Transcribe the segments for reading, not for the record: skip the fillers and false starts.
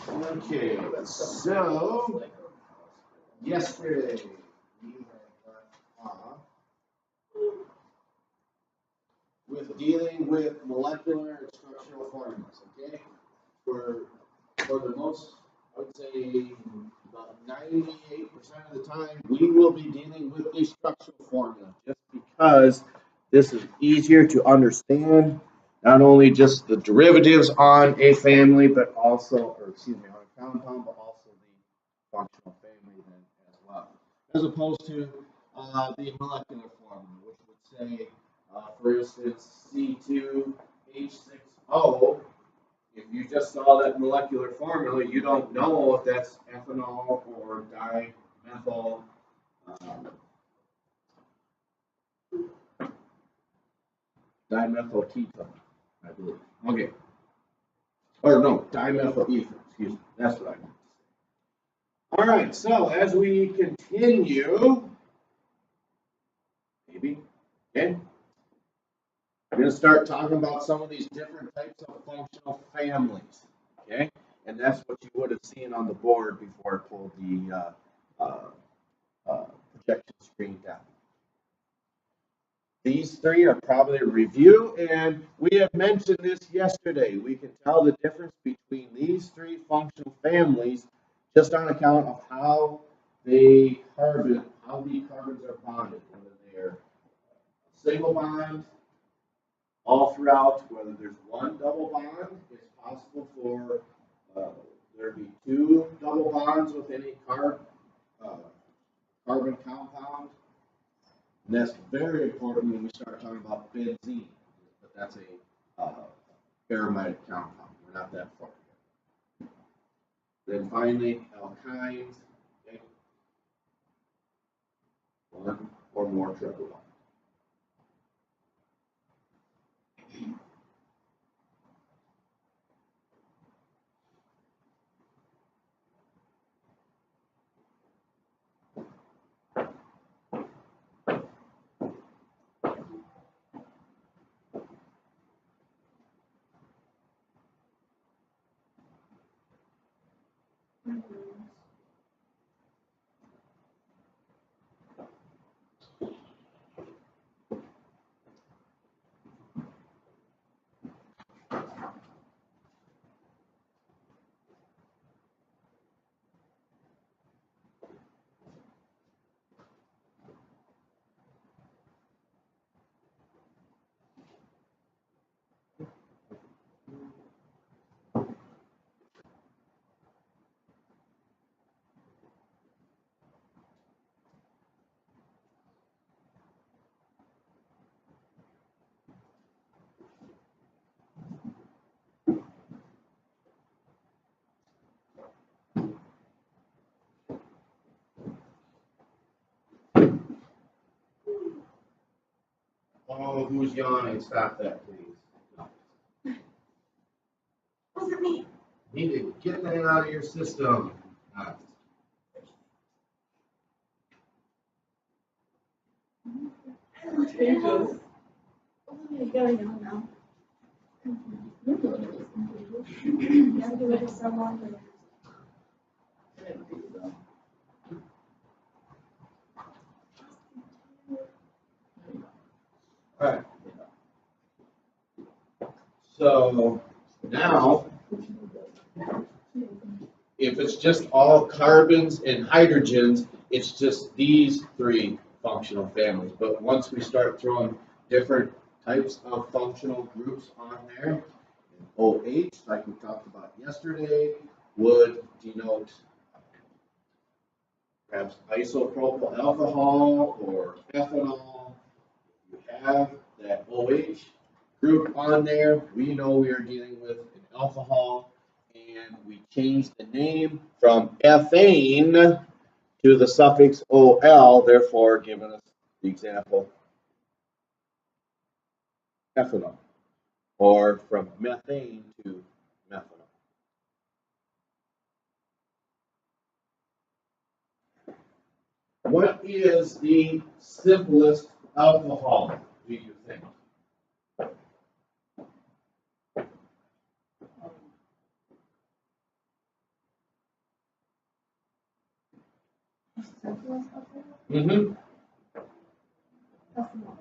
Okay, so yesterday we had left off with dealing with molecular and structural formulas. Okay, for the most, I would say about 98% of the time, we will be dealing with the structural formula, just because this is easier to understand. Not only just the derivatives on a family, but also, or excuse me, on a compound, but also the functional family then as well. As opposed to the molecular formula, which would say, for instance, C2H6O. If you just saw that molecular formula, you don't know if that's ethanol or dimethyl dimethyl ketone, I believe. Okay. Or no, dimethyl ether, excuse me. That's what I meant. All right, so as we continue, maybe, okay, we're going to start talking about some of these different types of functional families, okay? And that's what you would have seen on the board before I pulled the projection screen down. These three are probably a review, and we have mentioned this yesterday. We can tell the difference between these three functional families just on account of how the carbons are bonded, whether they're single bonds all throughout, whether there's one double bond. It's possible for there to be two double bonds within a carbon compound. And that's very important when we start talking about benzene, but that's a aromatic compound. We're not that far yet. Then finally, alkynes, okay. One or more triple bonds. Oh, who's yawning? Stop that, please. Wasn't me. Need to get that out of your system. You gotta go now. You have to wait for so long. All right. So now, if it's just all carbons and hydrogens, it's just these three functional families. But once we start throwing different types of functional groups on there, OH, like we talked about yesterday, would denote perhaps isopropyl alcohol or ethanol. If you have that OH group on there, we know we are dealing with an alcohol, and we change the name from ethane to the suffix OL, therefore giving us the example ethanol, or from methane to methanol. What is the simplest alcohol, do you think? central stuff there? Mm-hmm. Ethanol.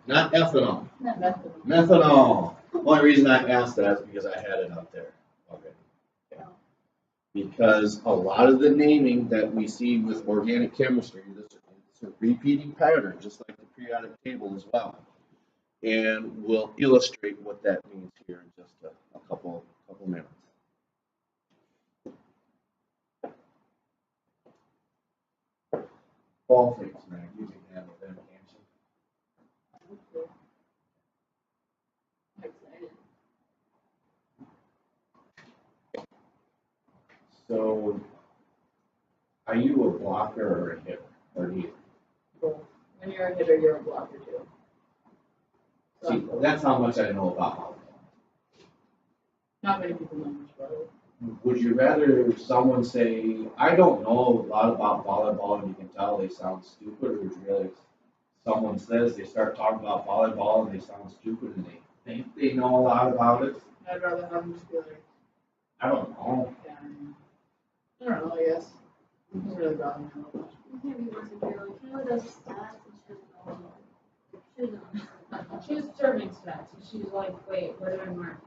Not ethanol. Methanol. Methanol. Only reason I asked that is because I had it up there already. Okay. Because a lot of the naming that we see with organic chemistry, it's a repeating pattern, just like the periodic table as well. And we'll illustrate what that means here in just a couple minutes. All things, man. You can handle them, can't you? I'm excited. So, are you a blocker or a hitter, or neither? Cool. When you're a hitter, you're a blocker too. So, See, that's how much I know about volleyball. not many people know much about it. Would you rather someone say, I don't know a lot about volleyball, and you can tell they sound stupid, or would you rather someone says they start talking about volleyball and they sound stupid and they think they know a lot about it? I'd rather have them just be like, I don't know. yeah, I don't know, I guess. It doesn't really bother me that much. You can't be once a year, like, Kayla does stats and she doesn't know about it. She doesn't know. She was serving stats, and she's like, wait, where do I mark?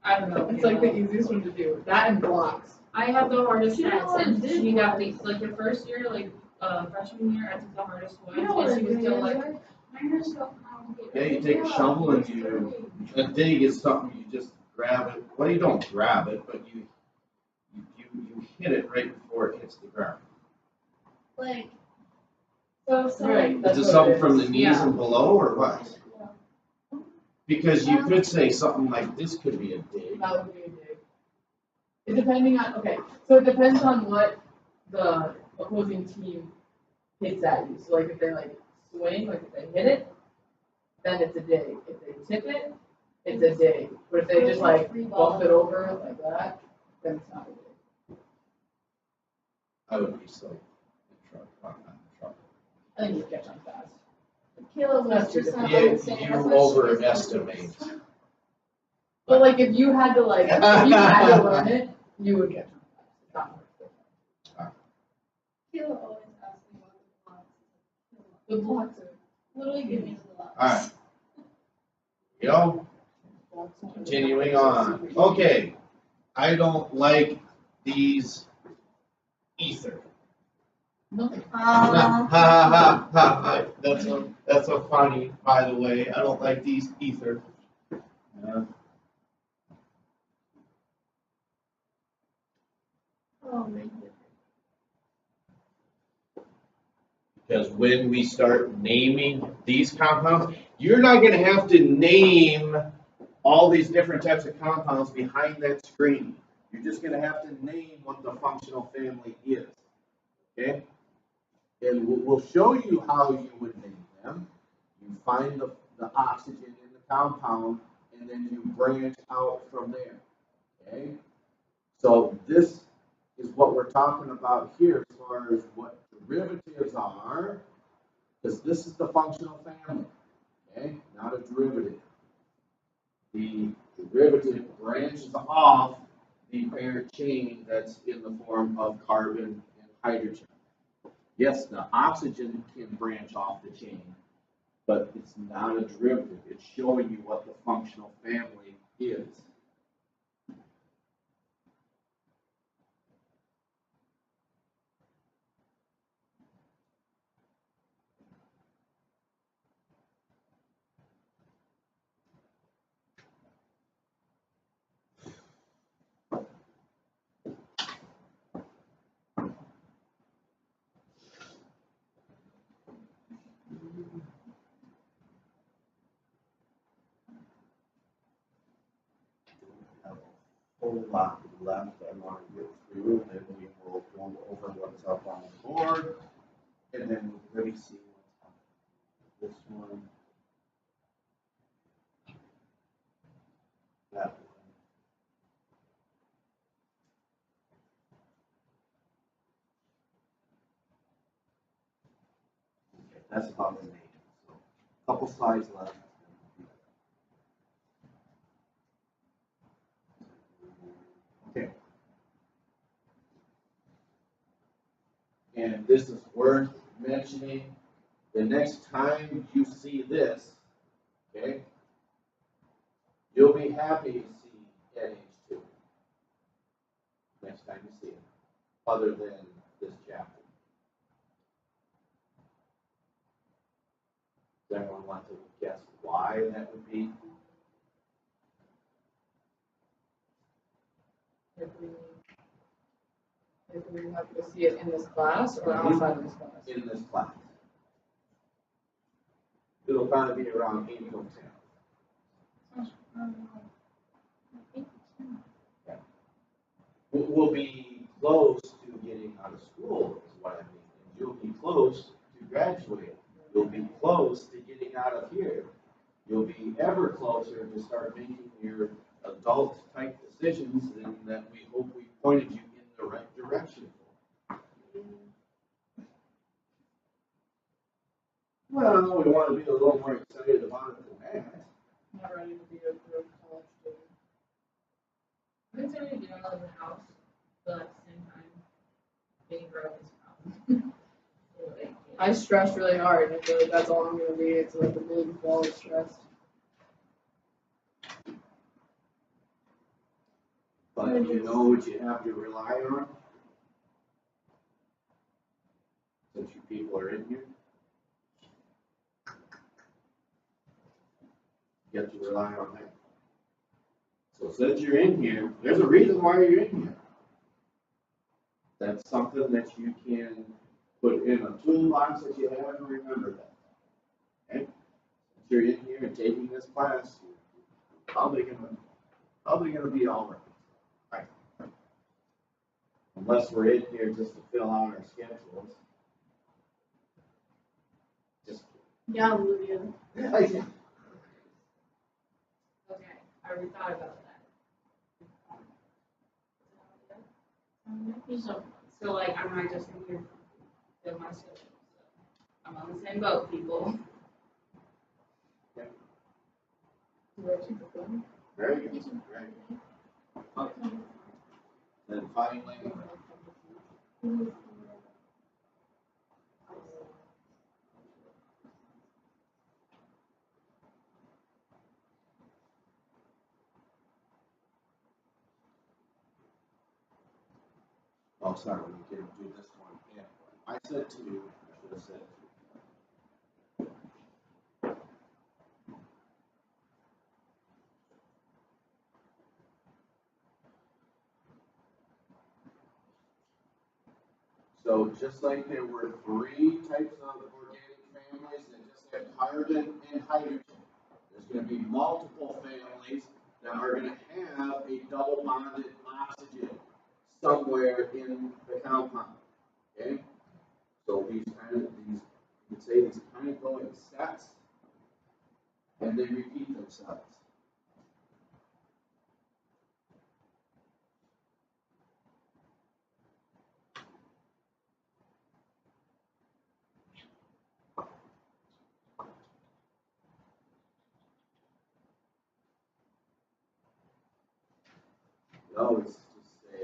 I don't know. It's like the easiest one to do. That and blocks. I have the hardest She stats, and did she got blocks. the, like, the first year, like, freshman year, I took the hardest ones, You know what and she was I'm still doing, like, right? mine are so complicated. Yeah, you take a shovel and you dig is something you just grab it. Well, you don't grab it, but you hit it right before it hits the ground. Like, so if someone. Right. Is That's it what something it from the is. knees Yeah. and below, or what? Yeah. Because you could say something like, this could be a dig. That would be a dig. It depending on, okay, so it depends on what the opposing team hits at you. So like if they like swing, like if they hit it, then it's a dig. If they tip it, it's a dig. But if they just like bump it over like that, then it's not a dig. I would be so in trouble. I'm not in trouble. I think you catch on fast. Kayla was That's just true. not You, understanding. you That's what she was overestimate. doing. But like if you had to like, if you had to learn it, you would catch on fast. It's not hard. Kayla always asks me about the blocks. The blocks are. Literally give me the blocks. Alright. Yo, continuing on. Okay, I don't like these ether. No. Ha ha ha. That's a funny, by the way. I don't like these ether. Oh, my goodness. Because when we start naming these compounds, you're not going to have to name all these different types of compounds behind that screen. You're just going to have to name what the functional family is. Okay? And we'll show you how you would name them. You find the oxygen in the compound, and then you branch out from there. Okay? So this is what we're talking about here as far as what derivatives are, because this is the functional family, okay? Not a derivative. The derivative branches off the parent chain that's in the form of carbon and hydrogen. Yes, the oxygen can branch off the chain, but it's not a derivative. It's showing you what the functional family is. Have a whole lot left I want to get through, then we will go over what's up on the board, and then let me see what's on this one. That one. Okay, that's about the name. So, a couple slides left. Okay. And this is worth mentioning, the next time you see this, okay, you'll be happy to see NH2. Next time you see it, other than this chapter. Does anyone want to guess why that would be? If we have to see it in this class or outside of this class? In this class. It'll probably be around 8 or 10. We'll be close to getting out of school, is what I mean. And you'll be close to graduating. You'll be close to getting out of here. You'll be ever closer to start making your adult type decisions, and that we hope we pointed you in the right direction. Well, we want to be a little more excited about it than that. I'm not ready to be a real college student. I've been saying to get out of the house, but at the same time, being broke is a problem. So, like, I stressed really hard, and I feel like that's all I'm gonna be. It's like a big ball of stress. But you know what you have to rely on? Since you people are in here, you have to rely on that. So since you're in here, there's a reason why you're in here. That's something that you can put in a toolbox that you have and remember that. Okay? Since you're in here and taking this class, you're probably gonna be all right. Unless we're in here just to fill out our schedules. Just Yeah, Olivia. okay, I already thought about that. So like, I might just in here, fill my schedule. So I'm on the same boat, people. Where to begin? very good. Very good. Okay. Then finally, oh, sorry, we didn't do this one. Yeah, I said 2. I should have said 2. So just like there were 3 types of organic families that just had carbon and hydrogen, there's going to be multiple families that are going to have a double bonded oxygen somewhere in the compound. Okay? So you could say these kind of go in sets, and they repeat themselves. You always just say,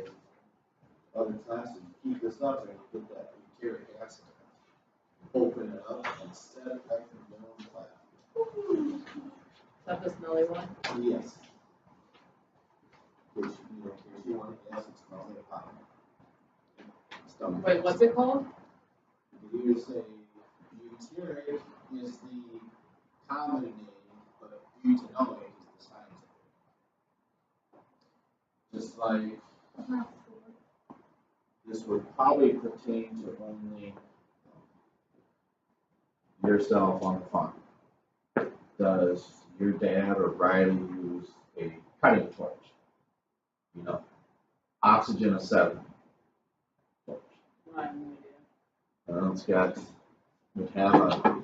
other classes, keep this up and you get that butyric acid. Open it up and set it back in the middle of the class. Is that the smelly one? Yes. Which, if you want to guess, it smells like pop. Stomach. Wait, what's it called? You can either say butyric is the common name, but butanoic is the scientific. Just like this would probably pertain to only yourself on the farm. Does your dad or Riley use a cutting torch? You know, oxygen acetylene torch. I have no idea. It's got, would have a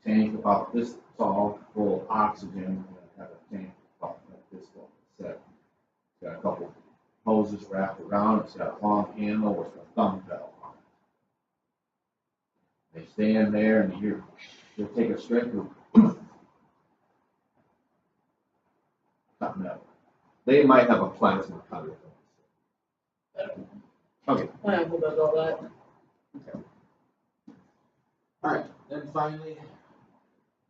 tank about this tall full of oxygen, and have a tank about like this long. It's got a couple hoses wrapped around. It's got a long handle with a thumb pedal on it. They stand there, and you'll take a straight loop. Cutting metal. They might have a plasma cutter. Okay. My uncle does all that. Okay. Alright, then finally,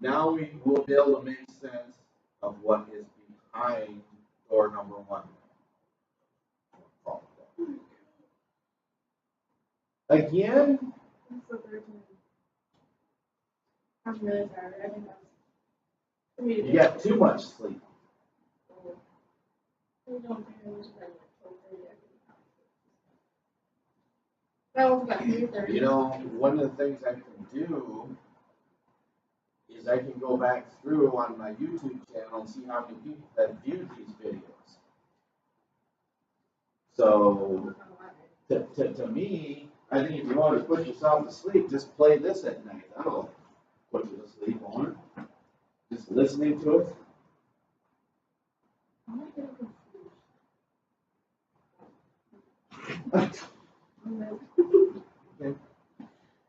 now we will be able to make sense of what is behind door number 1. Again, That's the third time. I'm really tired. I think that's. For me to you got too much sleep. I don't think I was about like 12:30. That was about 3:30. You know, one of the things I can do is I can go back through on my YouTube channel and see how many people have viewed these videos. So, to me, I think if you want to put yourself to sleep, just play this at night. That'll put you to sleep, won't it? Just listening to it. I'm not getting confused. Okay.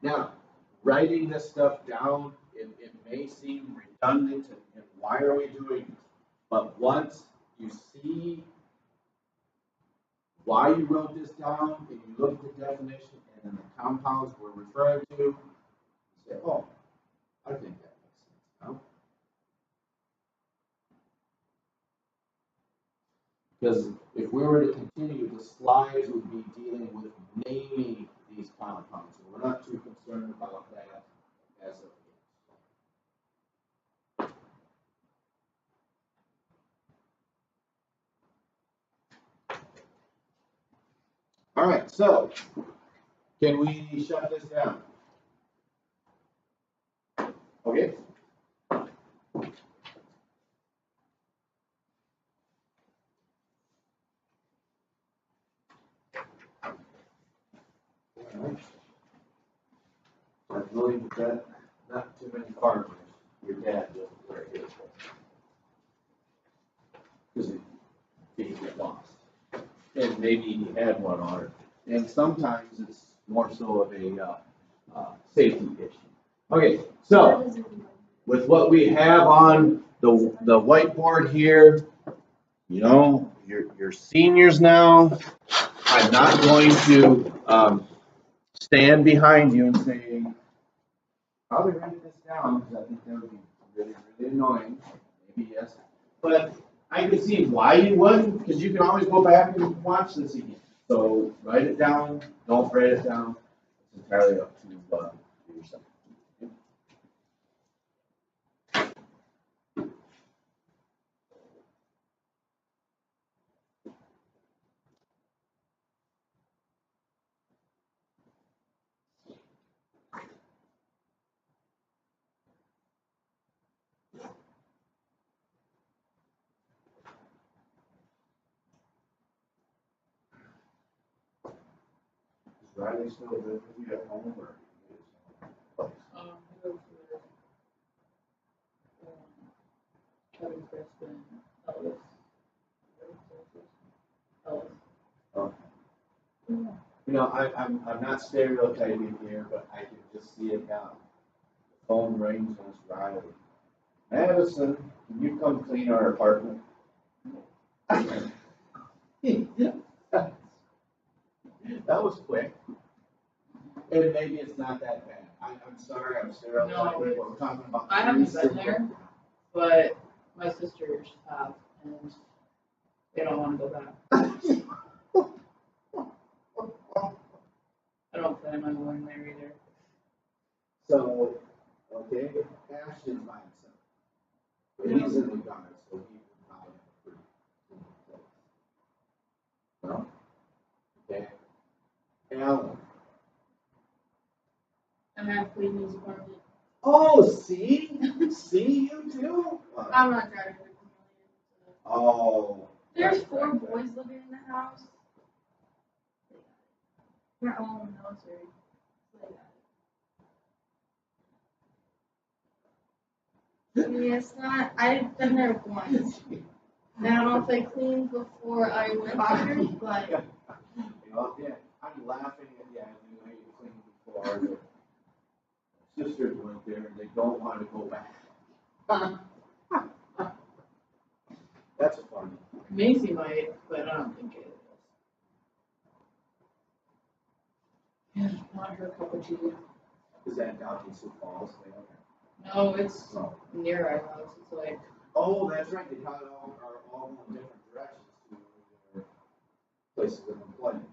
Now, writing this stuff down, it may seem redundant and why are we doing it? But once you see why you wrote this down and you look at the definition and then the compounds we're referring to, you say, oh, I think that makes sense now. Because if we were to continue, the slides would be dealing with naming these compounds. So we're not too concerned about that as of yet. All right, so can we shut this down? Okay. I believe that not too many farmers, your dad doesn't wear his. Because he get lost. And maybe he had one on it. And sometimes it's more so of a safety issue. Okay, so with what we have on the whiteboard here, you know, you're seniors now. I'm not going to stand behind you and say, probably write this down, because I think that would be really, really annoying. Maybe yes. But I can see why you wouldn't, because you can always go back and watch this again. So write it down, don't write it down. It's entirely up to yourself. Is Riley still live with you at home or? I go for Kevin Crispin, Ellis. Okay. You know, I'm not stereotyping here, but I can just see it now. The phone rings and it's Riley. Madison, can you come clean our apartment? That was quick. And maybe it's not that bad. I'm sorry, I'm stereotyping, No, but we're talking about. I haven't been there, but my sisters have, and they don't want to go back. I don't plan on going there either. So, okay, Ash is by himself. But he's in the guard, so he can buy a pretty clean place. No? Okay. Alan. And I have clean his apartment. Oh, see? See you too? I'm not driving the chameleon. Oh. There's 4 boys living in the house. They're all in the military. I mean, it's not, I've been there once. And I don't know if they cleaned before I went there, but. Well, yeah, I'm laughing at the idea how you cleaned before. The sisters went there and they don't want to go back. That's funny. Macy might, but I don't think it is. Yeah, not her cup of tea. Is that down in Sioux Falls? No, it's No. near our house. It's like, Oh, that's right, they probably are all in different directions to their places of employment.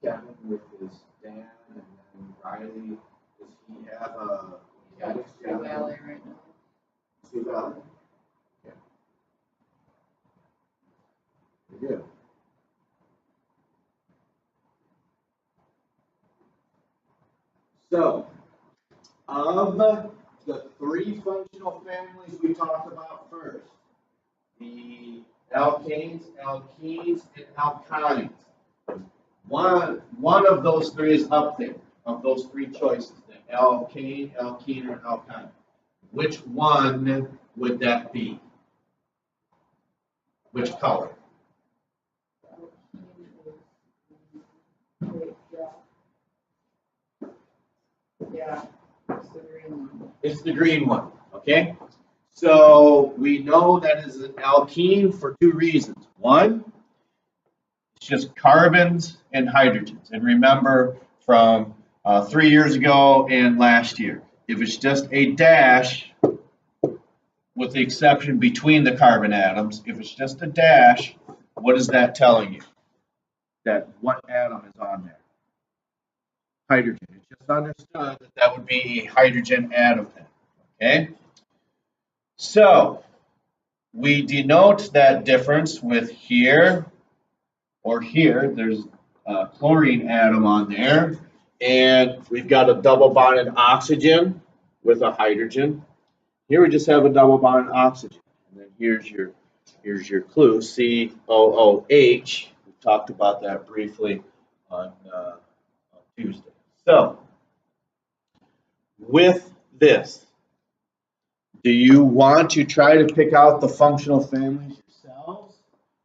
Kevin with his dad, and then Riley, does he have a? yeah, it's Sioux Valley right now. Sioux Valley? Okay. Very good. So, of the three functional families we talked about first, the alkanes, alkenes, and alkynes. One of those three is up there, of those three choices, the alkane, alkene, or alkyne. Which one would that be? Which color? Yeah, it's the green one. It's the green one, okay? So we know that is an alkene for two reasons. One, it's just carbons and hydrogens. And remember from 3 years ago and last year, if it's just a dash, with the exception between the carbon atoms, if it's just a dash, what is that telling you? That what atom is on there? Hydrogen. It's just understood that that would be a hydrogen atom then, okay? So we denote that difference with here or here. There's a chlorine atom on there, and we've got a double bonded oxygen with a hydrogen. Here we just have a double bonded oxygen, and then here's your clue, COOH. We talked about that briefly on Tuesday. So with this, do you want to try to pick out the functional families yourselves,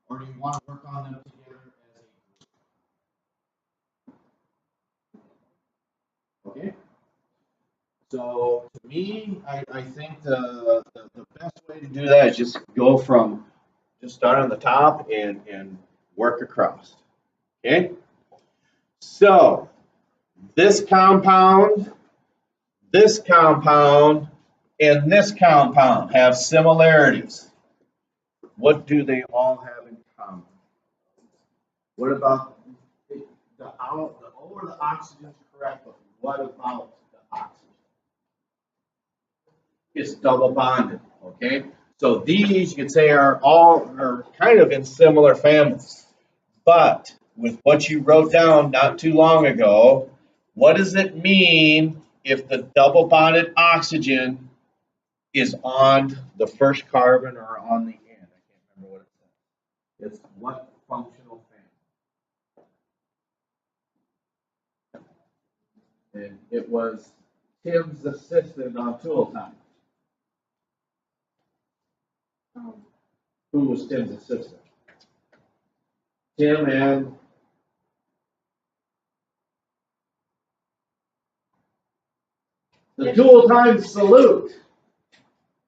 or do you want to work on them together as a group? Okay. So to me, I think the best way to do that is just go from, just start on the top and work across. Okay. So this compound, and this compound have similarities. What do they all have in common? What about the O or the oxygen is correct, but what about the oxygen? It's double bonded, okay? So these you could say are kind of in similar families. But with what you wrote down not too long ago, what does it mean if the double bonded oxygen is on the first carbon or on the end? I can't remember what it says. It's what functional family? And it was Tim's assistant on tool time. Who was Tim's assistant? Tim and the tool time salute.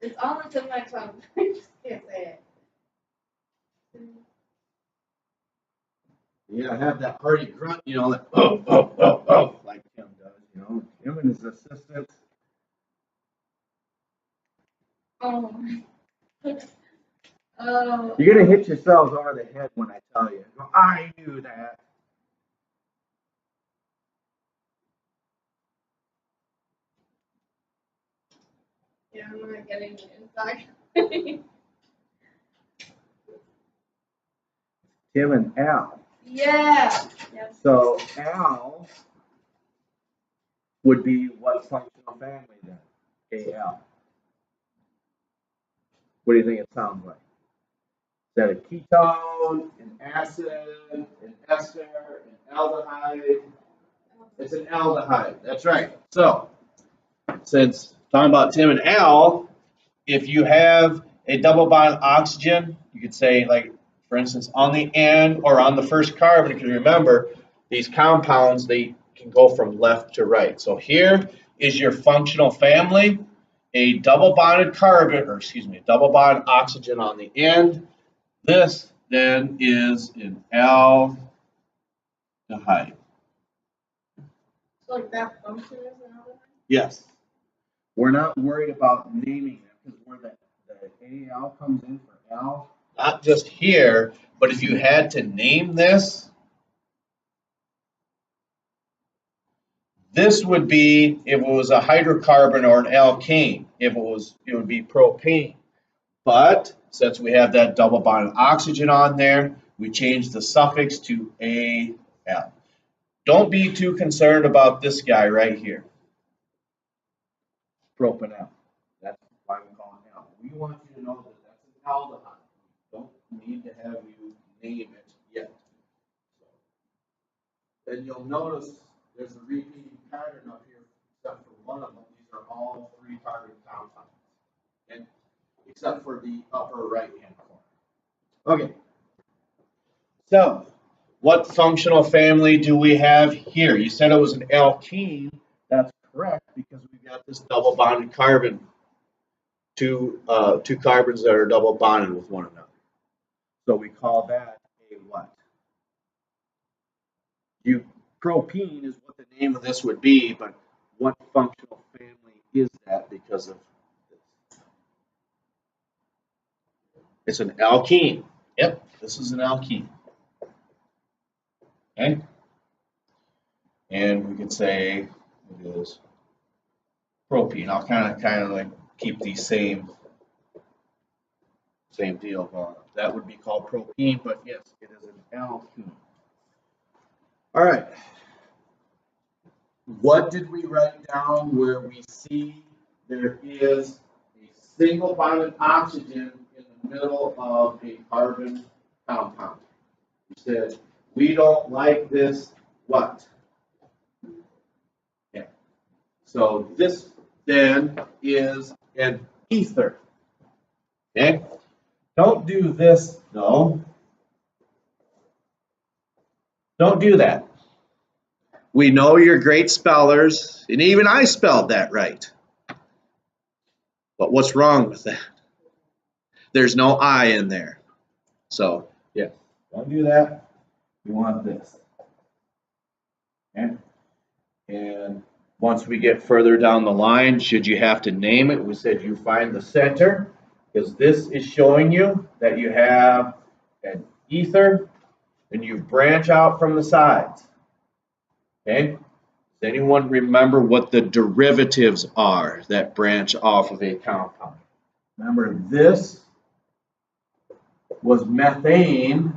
It's on the tip of my tongue. I just can't say it. You gotta have that hearty grunt, like like Tim does, Tim and his assistant. Oh. Oh. You're gonna hit yourselves over the head when I tell you. I knew that. Yeah, I'm not getting the inside. Tim and Al. Yeah. Yes. So Al would be what functional family then? Al. What do you think it sounds like? Is that a ketone, an acid, an ester, an aldehyde? It's an aldehyde. That's right. So, since talking about Tim and Al, if you have a double bond oxygen, you could say, like, for instance, on the end or on the first carbon, because remember, these compounds, they can go from left to right. So here is your functional family, a double bonded carbon, or excuse me, a double bond oxygen on the end. This then is an aldehyde. So like that function is an aldehyde? Yes. We're not worried about naming them because where the AL comes in for L, not just here, but if you had to name this, this would be if it was a hydrocarbon or an alkane. If it was, it would be propane. But since we have that double bonded oxygen on there, we change the suffix to AL. Don't be too concerned about this guy right here, propanol. That's why we call it L. We want you to know that that's an aldehyde. We don't need to have you name it yet. And you'll notice there's a repeating pattern up here, except for one of them. These are all 3 carbon compounds, and except for the upper right-hand corner. Okay. So, what functional family do we have here? You said it was an alkene. That's correct because we've got this double bonded carbon, two carbons that are double bonded with one another. So we call that a what? Propene is what the name of this would be, but what functional family is that because of this? It's an alkene. Yep, this is an alkene. Okay? And we could say it is propene. I'll kind of like keep the same deal going. That would be called propene, but yes, it is an alkene. All right. What did we write down where we see there is a single bonded oxygen in the middle of a carbon compound? We said we don't like this what? Yeah. So this then is an ether. Okay? Don't do this though. Don't do that. We know you're great spellers, and even I spelled that right. But what's wrong with that? There's no I in there. So, yeah, don't do that. We want this. Okay? And once we get further down the line, should you have to name it, we said you find the center, because this is showing you that you have an ether, and you branch out from the sides. Okay? Does anyone remember what the derivatives are that branch off of a compound? Remember, this was methane,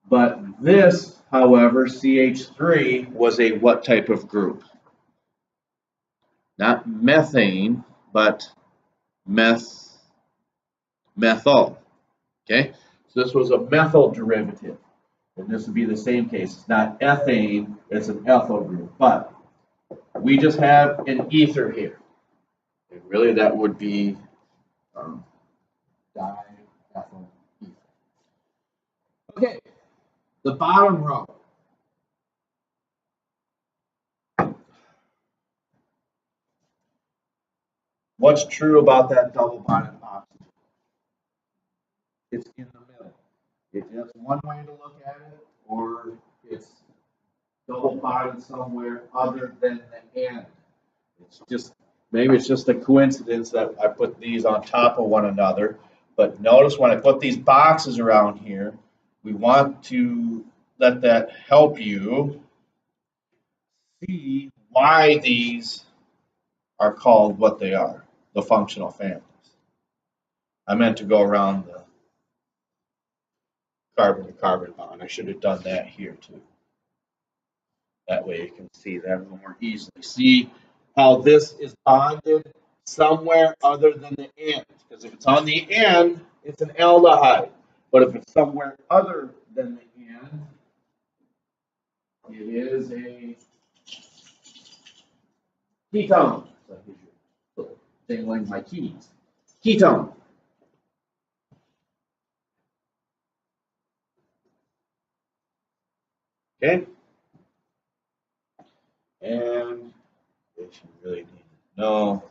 but this, however, CH3, was a what type of group? Not methane, but methyl. Okay? So this was a methyl derivative. And this would be the same case. It's not ethane, it's an ethyl group. But we just have an ether here. And really that would be diethyl ether. Okay, the bottom row. What's true about that double bonded oxygen? It's in the middle. If that's one way to look at it, or it's double bonded somewhere other than the end. It's just, maybe it's just a coincidence that I put these on top of one another. But notice when I put these boxes around here, we want to let that help you see why these are called what they are, the functional families. I meant to go around the carbon to carbon bond. I should have done that here too. That way you can see that a little more easily. See how this is bonded somewhere other than the end. Because if it's on the end, it's an aldehyde. But if it's somewhere other than the end, it is a ketone. So here's your thing like my keys. Ketone. Okay? And if you really need to know,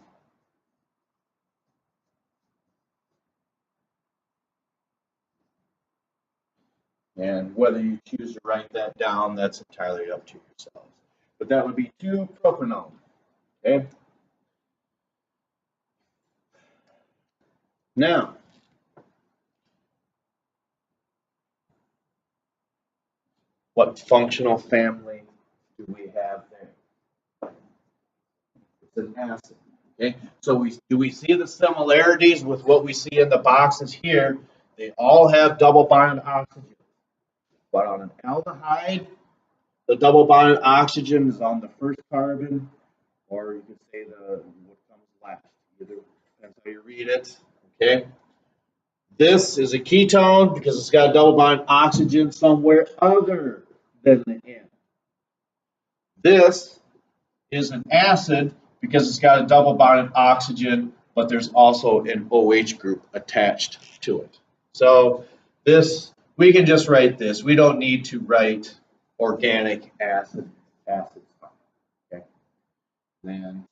and whether you choose to write that down, that's entirely up to yourself. But that would be 2-propanol. Okay. Now, what functional family do we have there? It's an acid. Okay, so do we see the similarities with what we see in the boxes here? They all have double bond oxygen. But on an aldehyde, the double bonded oxygen is on the first carbon, or you could say what comes last. Either depends how you read it. Okay. This is a ketone because it's got a double bonded oxygen somewhere other than the end. This is an acid because it's got a double bonded oxygen, but there's also an OH group attached to it. So this, we can just write this. We don't need to write organic acid. Okay. Then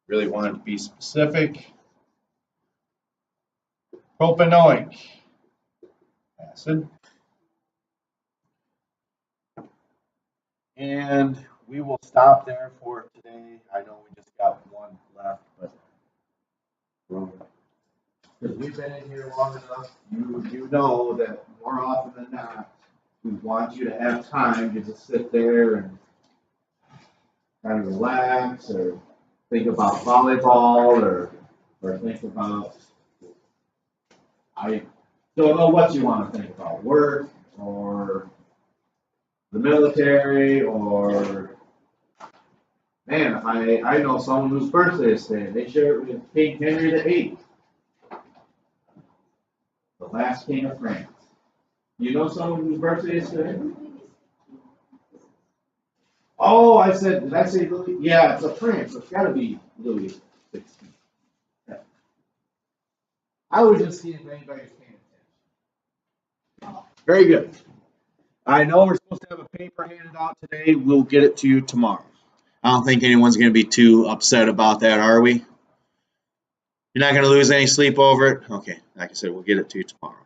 really wanted to be specific. Propanoic acid. And we will stop there for today. I know we just got one left, but because we've been in here long enough, you know that more often than not, we want you to have time to just sit there and kind of relax or think about volleyball or think about, I don't know what you want to think about, work or the military or, man, I know someone whose birthday is today. They share it with King Henry VIII, the last king of France. You know someone whose birthday is today? Oh, did I say Louis? Yeah, it's a France, so it's got to be Louis XVI. Yeah. I was just seeing if anybody's paying attention. Very good. I know we're supposed to have a paper handed out today. We'll get it to you tomorrow. I don't think anyone's going to be too upset about that, are we? You're not going to lose any sleep over it? Okay, like I said, we'll get it to you tomorrow.